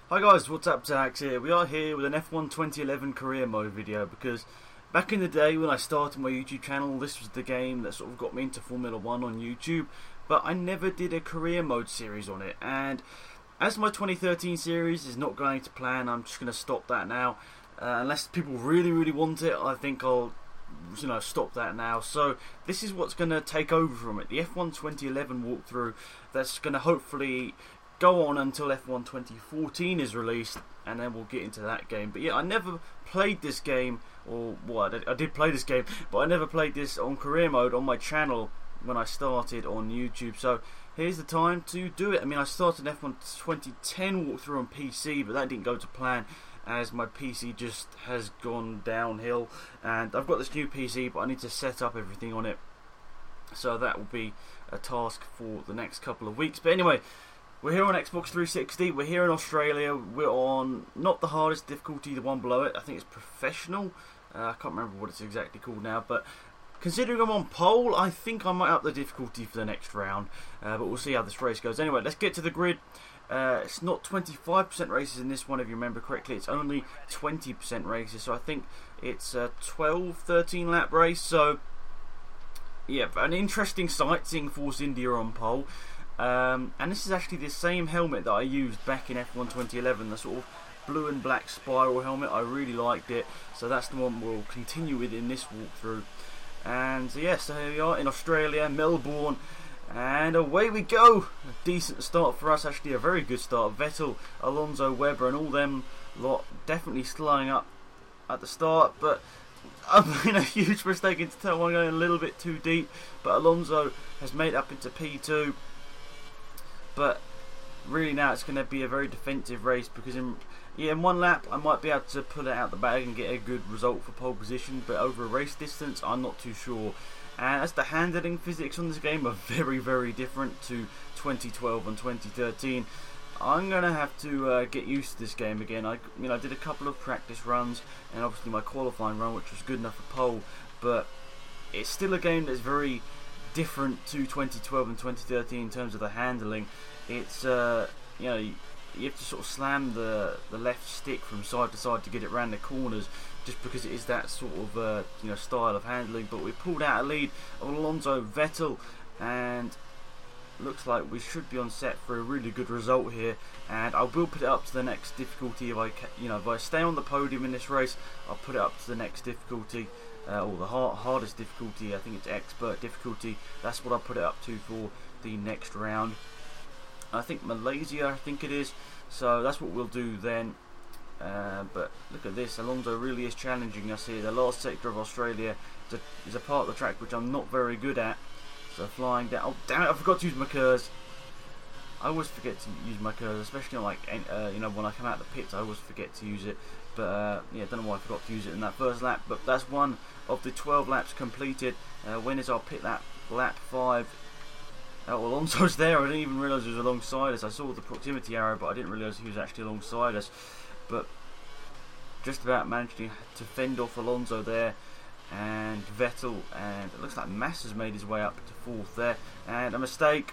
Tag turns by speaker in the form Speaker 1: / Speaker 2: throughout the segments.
Speaker 1: Hi guys, what's up? Alex here. We are here with an F1 2011 career mode video because back in the day when I started my YouTube channel, this was the game that sort of got me into Formula 1 on YouTube, but I never did a career mode series on it. And as my 2013 series is not going to plan, I'm just going to stop that now. Unless people really want it, I think I'll stop that now. So this is what's going to take over from it, the F1 2011 walkthrough that's going to hopefully go on until F1 2014 is released, and then we'll get into that game. But yeah, I never played this game, or I did play this game, but I never played this on career mode on my channel when I started on YouTube. So here's the time to do it. I mean, I started F1 2010 walkthrough on PC, but that didn't go to plan as my PC just has gone downhill, and I've got this new PC, but I need to set up everything on it, so that will be a task for the next couple of weeks. But anyway, we're here on Xbox 360, we're here in Australia, we're on not the hardest difficulty, the one below it, I think it's professional, I can't remember what it's exactly called now, but considering I'm on pole, I think I might up the difficulty for the next round, but we'll see how this race goes. Anyway, let's get to the grid. It's not 25% races in this one, if you remember correctly, it's only 20% races, so I think it's a 12-13 lap race, so yeah, an interesting sight seeing Force India on pole. And this is actually the same helmet that I used back in F1 2011, the sort of blue and black spiral helmet. I really liked it, so that's the one we'll continue with in this walkthrough. And so yeah, so here we are in Australia, Melbourne, and away we go. A decent start for us, actually a very good start. Vettel, Alonso, Webber and all them lot definitely slowing up at the start, but I've made a huge mistake into turn one, going a little bit too deep, but Alonso has made it up into P2. But really now it's going to be a very defensive race, because in one lap I might be able to pull it out the bag and get a good result for pole position, but over a race distance I'm not too sure. And as the handling physics on this game are very different to 2012 and 2013, I'm going to have to get used to this game again. I did a couple of practice runs and obviously my qualifying run, which was good enough for pole, but it's still a game that's very different to 2012 and 2013 in terms of the handling. It's you have to sort of slam the left stick from side to side to get it around the corners, just because it is that sort of style of handling. But we pulled out a lead of Alonso, Vettel, and looks like we should be on set for a really good result here. And I will put it up to the next difficulty if I stay on the podium in this race. I'll put it up to the next difficulty. Or the hardest difficulty, I think it's expert difficulty. That's what I'll put it up to for the next round. I think Malaysia, I think it is. So that's what we'll do then. But look at this, Alonso really is challenging us here. The last sector of Australia is a part of the track which I'm not very good at. So flying down. Oh damn it! I forgot to use my KERS. I always forget to use my KERS, especially on when I come out of the pits. I always forget to use it. But yeah, don't know why I forgot to use it in that first lap. But that's one of the 12 laps completed. When is our pit lap? Lap 5. Oh, Alonso's there. I didn't even realise he was alongside us. I saw the proximity arrow, but I didn't realise he was actually alongside us. But just about managed to fend off Alonso there, and Vettel, and it looks like Massa's made his way up to 4th there. And a mistake.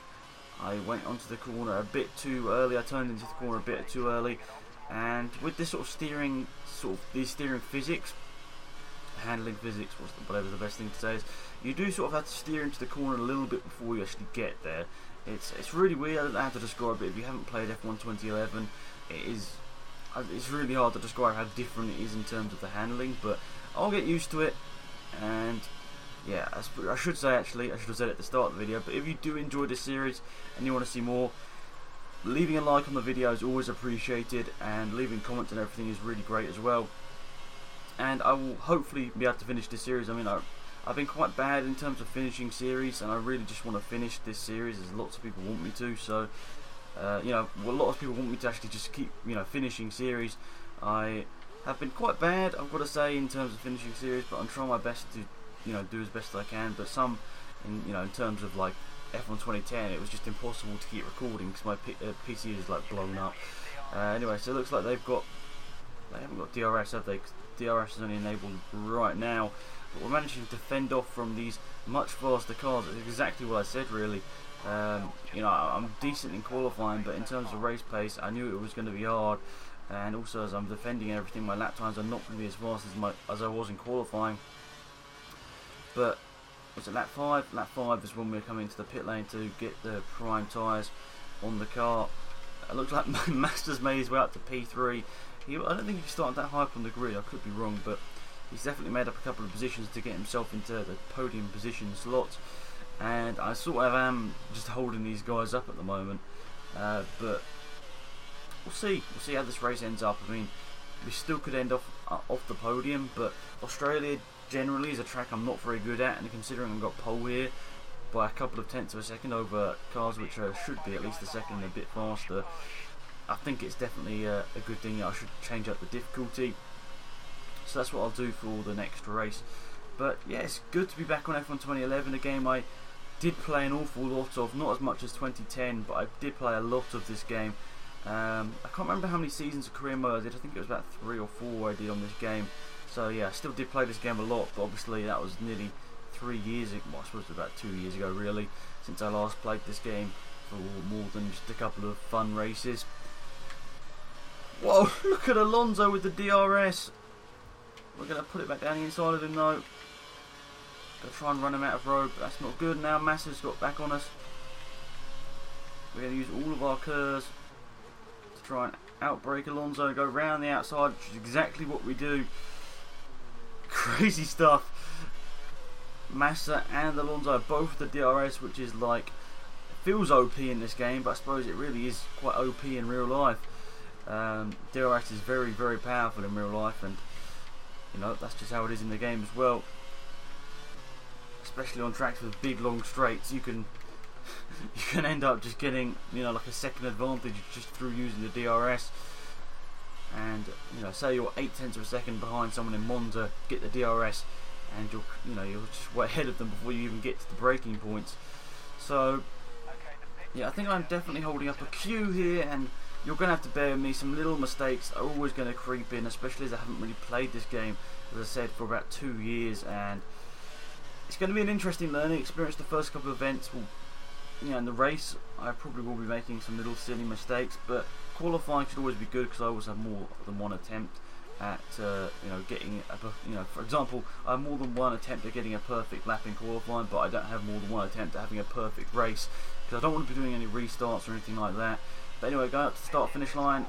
Speaker 1: I went onto the corner a bit too early. I turned into the corner a bit too early. And with this sort of steering physics, handling physics, whatever the best thing to say is, you do sort of have to steer into the corner a little bit before you actually get there. It's really weird. I don't know how to describe it. If you haven't played F1 2011, it's really hard to describe how different it is in terms of the handling, but I'll get used to it. And yeah, I should say, actually, I should have said it at the start of the video, but if you do enjoy this series and you want to see more, leaving a like on the video is always appreciated, and leaving comments and everything is really great as well. And I will hopefully be able to finish this series. I mean, I've been quite bad in terms of finishing series, and I really just want to finish this series, as lots of people want me to. So a lot of people want me to actually just keep finishing series. I have been quite bad, I've got to say, in terms of finishing series, but I'm trying my best to do as best as I can. But some in terms of like F1 2010, it was just impossible to keep recording because my PC is like blown up. Anyway, so it looks like they haven't got DRS, have they? DRS is only enabled right now, but we're managing to fend off from these much faster cars. It's exactly what I said, really. You know, I'm decent in qualifying, but in terms of race pace, I knew it was going to be hard. And also, as I'm defending everything, my lap times are not going to be as fast as I was in qualifying. But was it lap 5? Lap 5 is when we're coming to the pit lane to get the prime tyres on the car. It looks like Master's made his way up to P3. I don't think he started that high up on the grid. I could be wrong, but he's definitely made up a couple of positions to get himself into the podium position slot. And I sort of am just holding these guys up at the moment, but we'll see how this race ends up. I mean, we still could end off the podium, but Australia generally is a track I'm not very good at, and considering I've got pole here by a couple of tenths of a second over cars which should be at least a second and a bit faster, I think it's definitely a good thing. I should change up the difficulty, so that's what I'll do for the next race. But yeah, it's good to be back on F1 2011, a game I did play an awful lot of, not as much as 2010, but I did play a lot of this game. I can't remember how many seasons of career mode I did. I think it was about 3 or 4 I did on this game. So yeah, I still did play this game a lot, but obviously that was nearly 3 years ago, well, I suppose it was about 2 years ago really, since I last played this game for more than just a couple of fun races. Whoa, look at Alonso with the DRS. We're going to put it back down the inside of him though. Going to try and run him out of road, but that's not good. Now Massa's got back on us. We're going to use all of our curves to try and outbrake Alonso, go round the outside, which is exactly what we do. Crazy stuff. Massa and Alonso both with the DRS, which is like, feels OP in this game, but I suppose it really is quite OP in real life. DRS is very, very powerful in real life, and you know, that's just how it is in the game as well. Especially on tracks with big long straights, you can end up just getting, you know, like a second advantage just through using the DRS. And you know, say you're 8 tenths of a second behind someone in Monza, get the DRS, and you're just way ahead of them before you even get to the braking points. So yeah, I think I'm definitely holding up a queue here, and you're going to have to bear with me. Some little mistakes are always going to creep in, especially as I haven't really played this game, as I said, for about 2 years, and it's going to be an interesting learning experience. The first couple of events will, you know, in the race I probably will be making some little silly mistakes, but qualifying should always be good because I always have more than one attempt at you know, getting for example, I have more than one attempt at getting a perfect lap in qualifying, but I don't have more than one attempt at having a perfect race because I don't want to be doing any restarts or anything like that. But anyway, going up to the start finish line,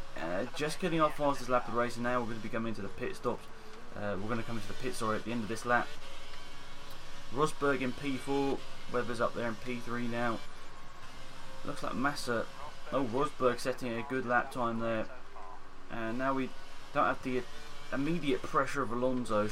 Speaker 1: just getting our fastest lap of the race, and now we're going to be coming into the pit stops. We're going to come into the pit, sorry, at the end of this lap. Rosberg in P4, Webber's up there in P3 now. Looks like Massa, Rosberg setting a good lap time there. And now we don't have the immediate pressure of Alonso,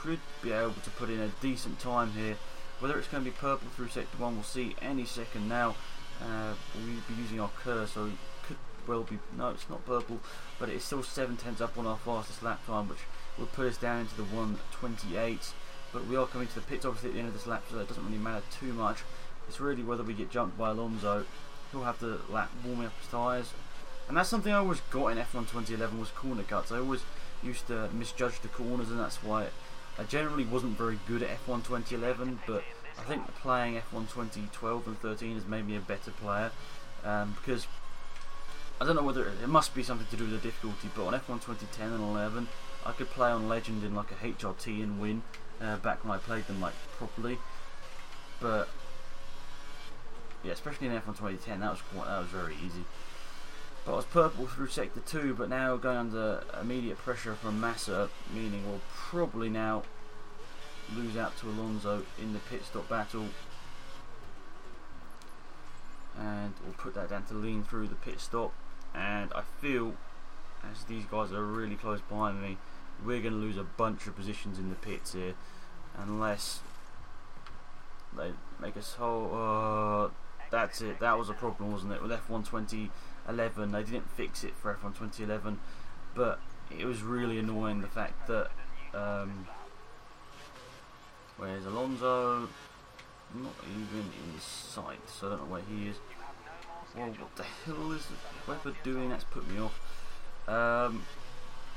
Speaker 1: should be able to put in a decent time here. Whether it's going to be purple through sector 1, we'll see any second now. We'll be using our curve, so it could well be, no, it's not purple, but it is still 7 tenths up on our fastest lap time, which will put us down into the 1:28. But we are coming to the pits obviously at the end of this lap, so it doesn't really matter too much. It's really whether we get jumped by Alonso. He'll have the lap warming up his tyres, and that's something I always got in F1 2011 was corner cuts. I always used to misjudge the corners, and that's why I generally wasn't very good at F1 2011, but I think playing F1 2012 and 13 has made me a better player, because I don't know whether it must be something to do with the difficulty, but on F1 2010 and 11 I could play on Legend in like a HRT and win back when I played them like properly. But yeah, especially in F1 2010 that was very easy. But I was purple through sector 2, but now going under immediate pressure from Massa, meaning we'll probably now lose out to Alonso in the pit stop battle, and we'll put that down to lean through the pit stop. And I feel, as these guys are really close behind me, we're going to lose a bunch of positions in the pits here, unless they make us whole. That's it, that was a problem, wasn't it, with F1 2011. They didn't fix it for F1 2011, but it was really annoying the fact that where's Alonso? Not even in sight, so I don't know where he is. Well, what the hell is Webber doing? That's put me off.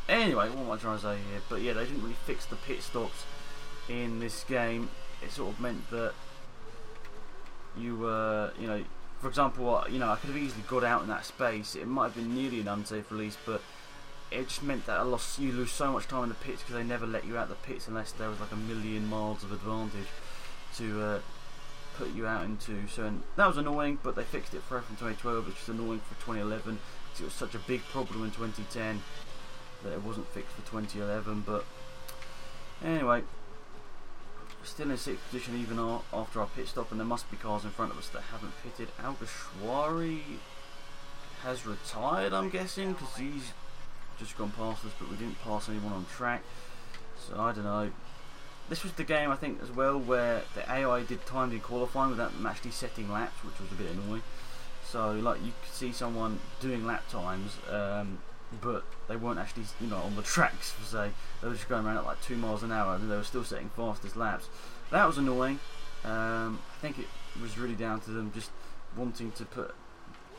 Speaker 1: Anyway, what am I trying to say here? But yeah, they didn't really fix the pit stops in this game. It sort of meant that you you know, for example, you know, I could have easily got out in that space. It might have been nearly an unsafe release, but it just meant that you lose so much time in the pits because they never let you out the pits unless there was like a million miles of advantage to put you out into. So that was annoying, but they fixed it for F1 2012, which is annoying for 2011 because it was such a big problem in 2010 that it wasn't fixed for 2011. But anyway, still in 6th position even after our pit stop, and there must be cars in front of us that haven't pitted. Alguersuari has retired, I'm guessing, because he's just gone past us, but we didn't pass anyone on track, so I don't know. This was the game, I think, as well, where the AI did timed in qualifying without them actually setting laps, which was a bit annoying. So, like, you could see someone doing lap times, but they weren't actually, you know, on the tracks, per se. They were just going around at like 2 miles an hour, and they were still setting fastest laps. That was annoying. I think it was really down to them just wanting to put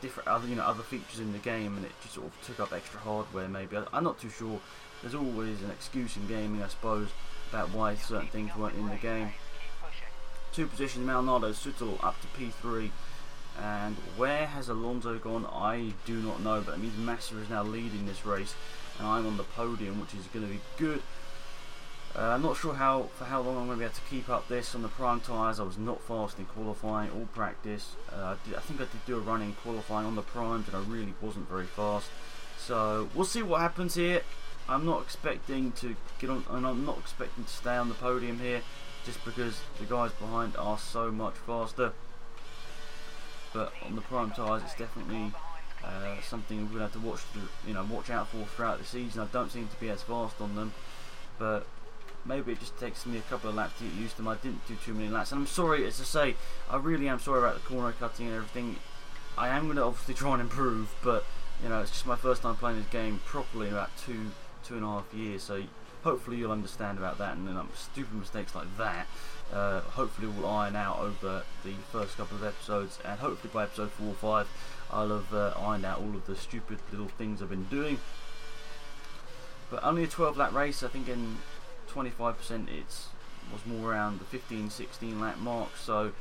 Speaker 1: different other features in the game, and it just sort of took up extra hardware. Maybe I'm not too sure. There's always an excuse in gaming, I suppose, about why certain things weren't in the game. 2 positions, Maldonado Suttel up to P3. And where has Alonso gone? I do not know, but it means Massa is now leading this race, and I'm on the podium, which is going to be good. I'm not sure for how long I'm going to be able to keep up this on the prime tyres. I was not fast in qualifying or practice. I think I did do a run in qualifying on the primes, and I really wasn't very fast. So we'll see what happens here. I'm not expecting to get on, and I'm not expecting to stay on the podium here, just because the guys behind are so much faster. But on the prime tyres, it's definitely something we're going to have to watch out for throughout the season. I don't seem to be as fast on them, but maybe it just takes me a couple of laps to get used to them. I didn't do too many laps, and I'm sorry, as I say, I really am sorry about the corner cutting and everything. I am going to obviously try and improve, but you know, it's just my first time playing this game properly in about two and a half years. So hopefully you'll understand about that, and then stupid mistakes like that. Hopefully we'll iron out over the first couple of episodes, and hopefully by episode 4 or 5 I'll have ironed out all of the stupid little things I've been doing. But only a 12 lap race. I think in 25% it was more around the 15-16 lap mark, so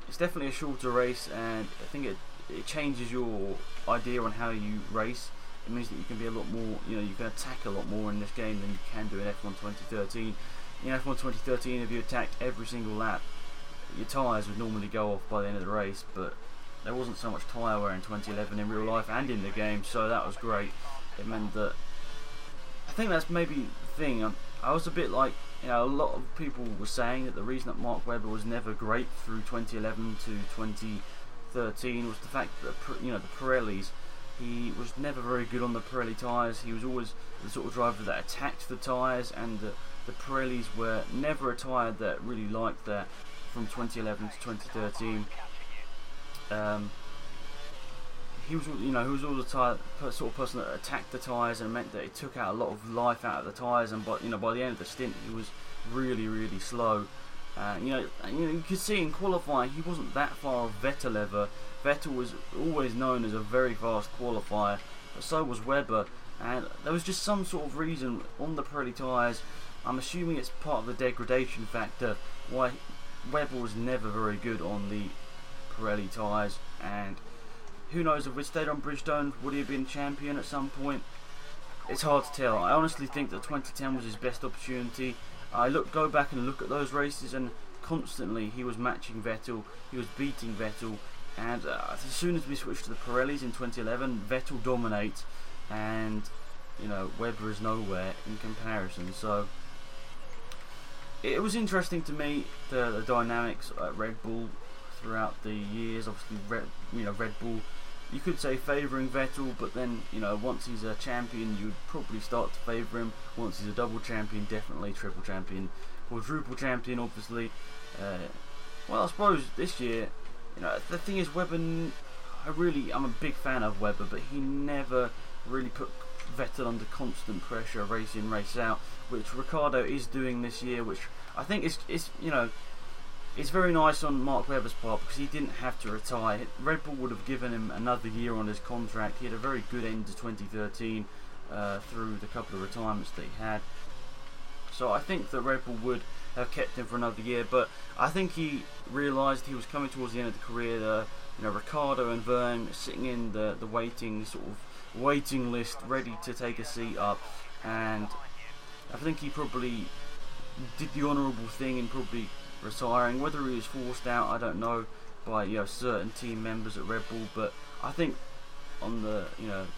Speaker 1: it's definitely a shorter race, and I think it changes your idea on how you race. It means that you can be a lot more, you can attack a lot more in this game than you can do in F1 2013. In F1 2013, if you attacked every single lap, your tyres would normally go off by the end of the race, but there wasn't so much tyre wear in 2011 in real life and in the game, so that was great. It meant that, I think that's maybe the thing, I was a bit like, a lot of people were saying that the reason that Mark Webber was never great through 2011 to 2013 was the fact that, the Pirellis, he was never very good on the Pirelli tyres. He was always the sort of driver that attacked the tyres, and the Pirellis were never a tyre that really liked that from 2011 to 2013. He was, he was all the sort of person that attacked the tyres, and meant that it took out a lot of life out of the tyres. And by the end of the stint, he was really, really slow. You could see in qualifying he wasn't that far off Vettel ever. Vettel was always known as a very fast qualifier, but so was Webber. And there was just some sort of reason on the Pirelli tyres. I'm assuming it's part of the degradation factor why Webber was never very good on the Pirelli tyres. And who knows, if we stayed on Bridgestone, would he have been champion at some point? It's hard to tell. I honestly think that 2010 was his best opportunity. Go back and look at those races, and constantly he was matching Vettel, he was beating Vettel, and as soon as we switched to the Pirellis in 2011, Vettel dominates, and Webber is nowhere in comparison. So it was interesting to me, the dynamics at Red Bull throughout the years. Obviously, Red Bull, you could say favouring Vettel, but then once he's a champion, you'd probably start to favour him. Once he's a double champion, definitely triple champion, quadruple champion, obviously. Well, I suppose this year, the thing is, Webber, I'm a big fan of Webber, but he never really put Vettel under constant pressure, race in, race out, which Ricciardo is doing this year, which I think is it's very nice on Mark Webber's part, because he didn't have to retire. Red Bull would have given him another year on his contract. He had a very good end to 2013 through the couple of retirements that he had. So I think that Red Bull would have kept him for another year. But I think he realised he was coming towards the end of the career. You know, Ricardo and Verne sitting in the waiting list, ready to take a seat up, and I think he probably did the honourable thing in probably retiring. Whether he was forced out, I don't know, by certain team members at Red Bull. But I think on the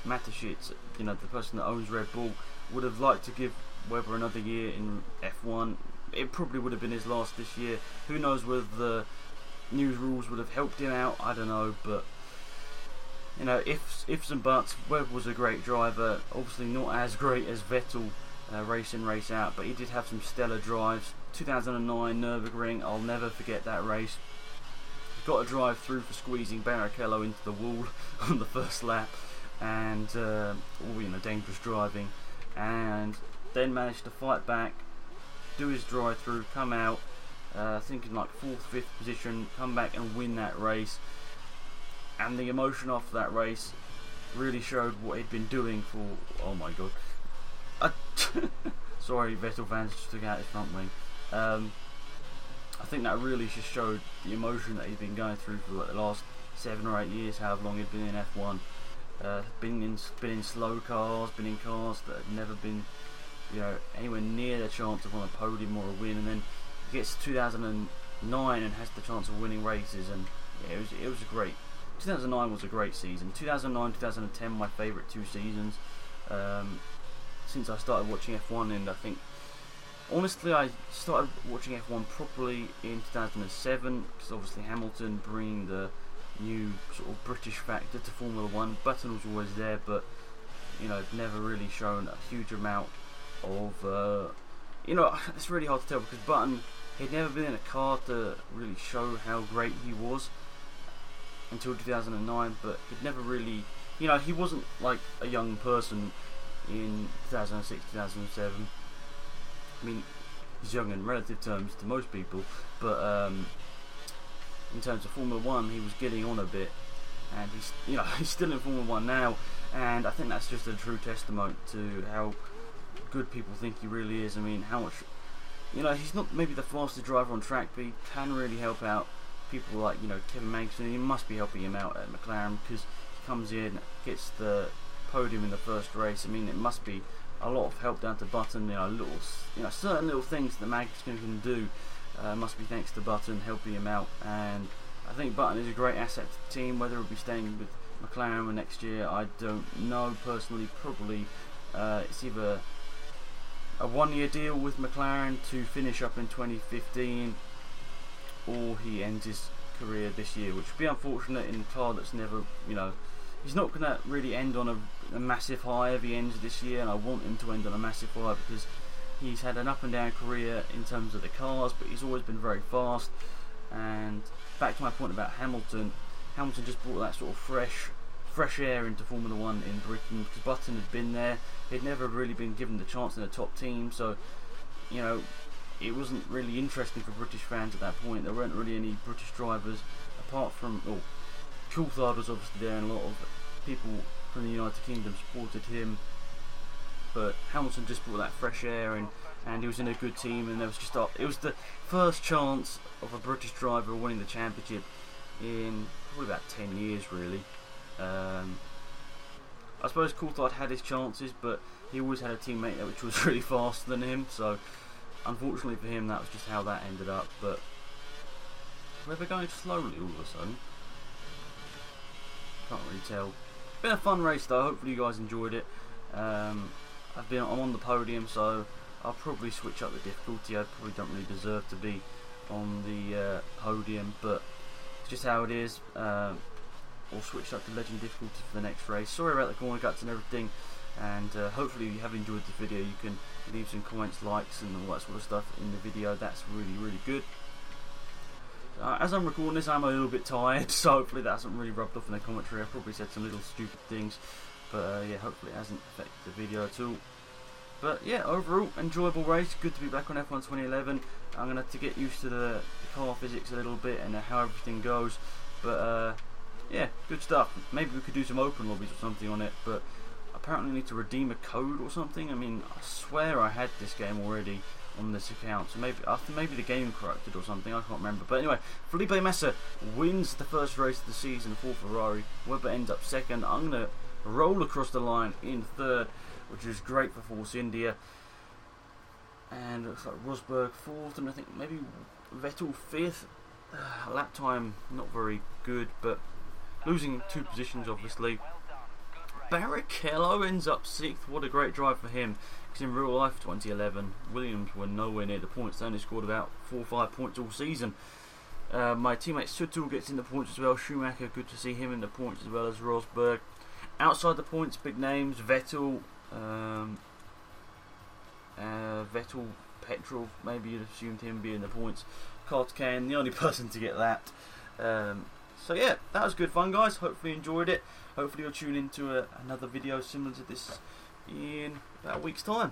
Speaker 1: Mateschitz, the person that owns Red Bull, would have liked to give Webber another year in F1. It probably would have been his last this year. Who knows whether the new rules would have helped him out? I don't know, but ifs and buts. Webber was a great driver, obviously not as great as Vettel, race in, race out, but he did have some stellar drives. 2009 Nürburgring, I'll never forget that race. Got a drive through for squeezing Barrichello into the wall on the first lap, and dangerous driving, and then managed to fight back, do his drive through, come out, I think in like 4th, 5th position, come back and win that race. And the emotion after that race really showed what he'd been doing for, oh my god, sorry Vettel fans, just took out his front wing. I think that really just showed the emotion that he's been going through for like the last 7 or 8 years, however long he'd been in F1. Been in slow cars, been in cars that had never been anywhere near the chance of on a podium or a win, and then he gets to 2009 and has the chance of winning races, and yeah, it was a great. 2009 was a great season. 2009, 2010, my favourite 2 seasons since I started watching F1, and I think honestly I started watching F1 properly in 2007, because obviously Hamilton bringing the new sort of British factor to Formula 1. Button was always there, but never really shown a huge amount of it's really hard to tell, because Button, he'd never been in a car to really show how great he was until 2009, but he'd never really, he wasn't like a young person in 2006, 2007. I mean, he's young in relative terms to most people, but in terms of Formula 1, he was getting on a bit, and he's still in Formula 1 now, and I think that's just a true testament to how good people think he really is. I mean, how much, he's not maybe the fastest driver on track, but he can really help out people like, Kevin Magnussen. He must be helping him out at McLaren, because he comes in, gets the podium in the first race. I mean, it must be a lot of help down to Button. Certain little things that Magnussen can do must be thanks to Button helping him out, and I think Button is a great asset to the team. Whether he'll be staying with McLaren next year, I don't know personally. Probably it's either a 1-year deal with McLaren to finish up in 2015, or he ends his career this year, which would be unfortunate in a car that's never, he's not going to really end on a massive high if he ends this year, and I want him to end on a massive high, because he's had an up and down career in terms of the cars, but he's always been very fast. And back to my point about Hamilton just brought that sort of fresh air into Formula 1 in Britain, because Button had been there. He'd never really been given the chance in the top team, so it wasn't really interesting for British fans at that point. There weren't really any British drivers apart from Coulthard was obviously there, and a lot of people from the United Kingdom supported him, but Hamilton just brought that fresh air, and he was in a good team, and there was it was the first chance of a British driver winning the championship in probably about 10 years really. I suppose Coulthard had his chances, but he always had a teammate which was really faster than him, so unfortunately for him that was just how that ended up. But we're going slowly all of a sudden, can't really tell. Been a fun race though, hopefully you guys enjoyed it. I'm on the podium, so I'll probably switch up the difficulty. I probably don't really deserve to be on the podium, but it's just how it is. Or switch up to legend difficulty for the next race. Sorry about the corner cuts and everything, and hopefully you have enjoyed the video. You can leave some comments, likes and all that sort of stuff in the video. That's really good. As I'm recording this, I'm a little bit tired, so hopefully that hasn't really rubbed off in the commentary. I probably said some little stupid things, but yeah, hopefully it hasn't affected the video at all. But yeah, overall, enjoyable race. Good to be back on F1 2011. I'm going to have to get used to the car physics a little bit and how everything goes. But yeah, good stuff. Maybe we could do some open lobbies or something on it, but apparently I need to redeem a code or something. I mean, I swear I had this game already on this account. So maybe the game corrupted or something. I can't remember. But anyway, Felipe Massa wins the first race of the season for Ferrari. Webber ends up second. I'm gonna roll across the line in third, which is great for Force India. And it looks like Rosberg fourth, and I think maybe Vettel fifth. Lap time not very good, but losing 2 positions obviously. Barrichello ends up sixth. What a great drive for him, because in real life 2011 Williams were nowhere near the points. They only scored about 4 or 5 points all season. My teammate Suttel gets in the points as well. Schumacher, good to see him in the points as well as Rosberg. Outside the points, big names: Vettel, Petrov, maybe you'd assumed him being the points. Kartkan, the only person to get that. So yeah, that was good fun, guys. Hopefully you enjoyed it. Hopefully you'll tune into another video similar to this in about a week's time.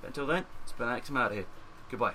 Speaker 1: But until then, it's been Alex. I'm out of here. Goodbye.